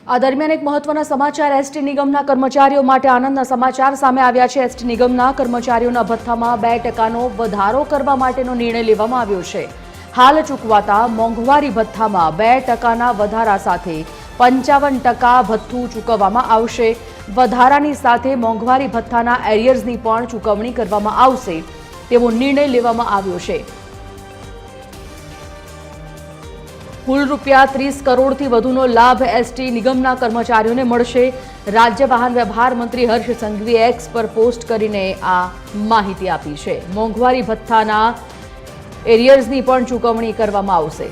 આ દરમિયાન એક મહત્વના સમાચાર એસટી નિગમના કર્મચારીઓ માટે આનંદના સમાચાર સામે આવ્યા છે। એસટી નિગમના કર્મચારીઓના ભથ્થામાં 2% વધારો કરવા માટેનો નિર્ણય લેવામાં આવ્યો છે। હાલ ચૂકવાતા મોંઘવારી ભથ્થામાં 2% વધારા સાથે 55% ભથ્થું ચૂકવવામાં આવશે। વધારાની સાથે મોંઘવારી ભથ્થાના એરિયર્સની પણ ચૂકવણી કરવામાં આવશે તેવો નિર્ણય લેવામાં આવ્યો છે। કુલ ₹30 કરોડથી વધુનો લાભ એસટી નિગમના કર્મચારીઓને મળશે। રાજ્ય વાહન વ્યવહાર મંત્રી હર્ષ સંઘવીએ એક્સ પર પોસ્ટ કરીને આ માહિતી આપી છે। મોંઘવારી ભથ્થાના એરિયર્સની પણ ચૂકવણી કરવામાં આવશે।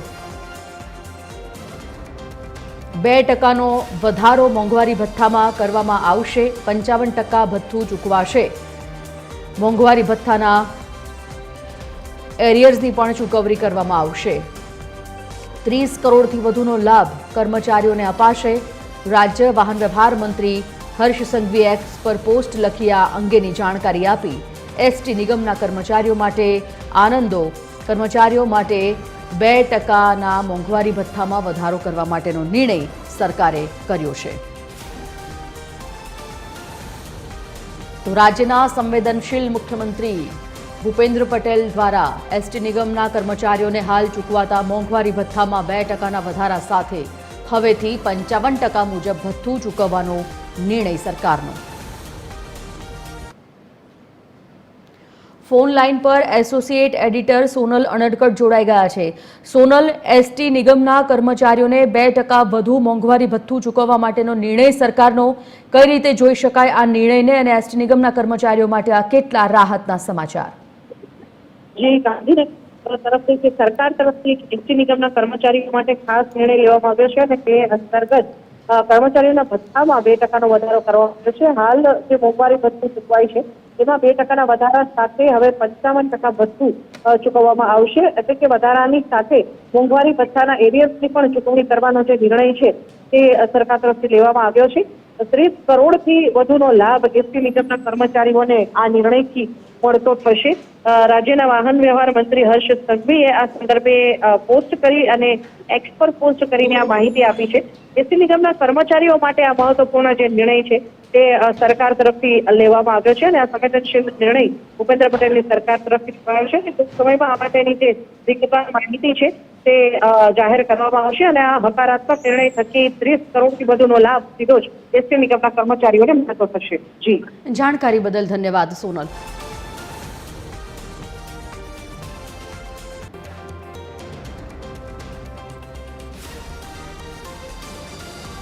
2%નો વધારો મોંઘવારી ભથ્થામાં કરવામાં આવશે। 55% ભથ્થું ચૂકવાશે। મોંઘવારી ભથ્થાના એરિયર્સની પણ ચૂકવણી કરવામાં આવશે। 30 કરોડથી વધુનો લાભ કર્મચારીઓને અપાશે। રાજ્ય વાહન વ્યવહાર મંત્રી હર્ષ સંઘવીએ એક્સ પર પોસ્ટ લખી આ અંગેની જાણકારી આપી। એસટી નિગમના કર્મચારીઓ માટે આનંદો। કર્મચારીઓ માટે 2%ના મોંઘવારી ભથ્થામાં વધારો કરવા માટેનો નિર્ણય સરકારે કર્યો છે। તો રાજ્યના સંવેદનશીલ મુખ્યમંત્રી ભૂપેન્દ્ર પટેલ દ્વારા એસટી નિગમના કર્મચારીઓને હાલ ચૂકવાતા મોંઘવારી ભથ્થામાં 2%ના વધારા સાથે હવેથી 55% મુજબ ભથ્થું ચૂકવવાનો નિર્ણય સરકારનો। ફોન લાઈન પર એસોસિએટ એડિટર સોનલ અનડકટ જોડાઈ ગયા છે। સોનલ, એસટી નિગમના કર્મચારીઓને 2% વધુ મોંઘવારી ભથ્થું ચૂકવવા માટેનો નિર્ણય સરકારનો કઈ રીતે જોઈ શકાય આ નિર્ણયને, અને એસટી નિગમના કર્મચારીઓ માટે આ કેટલા રાહતના સમાચાર? જે ગાંધીનગર તરફથી સરકાર તરફથી એસટી નિગમના કર્મચારીઓ માટે ખાસ નિર્ણય લેવામાં આવ્યો છે અને તે અંતર્ગત કર્મચારીઓના ભથ્થામાં 2%નો વધારો કરવામાં આવ્યો છે। હાલ જે મોંઘવારી ભથ્થું ચૂકવાય છે તેમાં 2%ના વધારા સાથે હવે 55% ભથ્થું ચૂકવવામાં આવશે। એટલે કે વધારાની સાથે મોંઘવારી ભથ્થાના એરિયર્સની પણ ચૂકવણી કરવાનો જે નિર્ણય છે તે સરકાર તરફથી લેવામાં આવ્યો છે। 30 કરોડથી વધુનો લાભ એસટી નિગમના કર્મચારીઓને આ નિર્ણયથી મળતો થશે। રાજ્યના વાહન વ્યવહાર મંત્રી હર્ષ સંઘવીએ આ સંદર્ભે પોસ્ટ કરી અને એક્સ પર પોસ્ટ કરીને આ માહિતી આપી છે। એસટી નિગમના કર્મચારીઓ માટે આ મહત્વપૂર્ણ જે નિર્ણય છે તે સરકાર તરફથી લેવામાં આવ્યો છે અને આ સંવેદનશીલ નિર્ણય ભૂપેન્દ્ર પટેલની સરકાર તરફથી લેવાયો છે। ટૂંક સમયમાં આ માટેની જે વિગતવાર માહિતી છે તે જાહેર કરવામાં આવશે અને આ હકારાત્મક નિર્ણય થકી 30 કરોડથી વધુનો લાભ સીધો જ એસટી નિગમના કર્મચારીઓને મળતો થશે। જી, જાણકારી બદલ ધન્યવાદ સોનલ।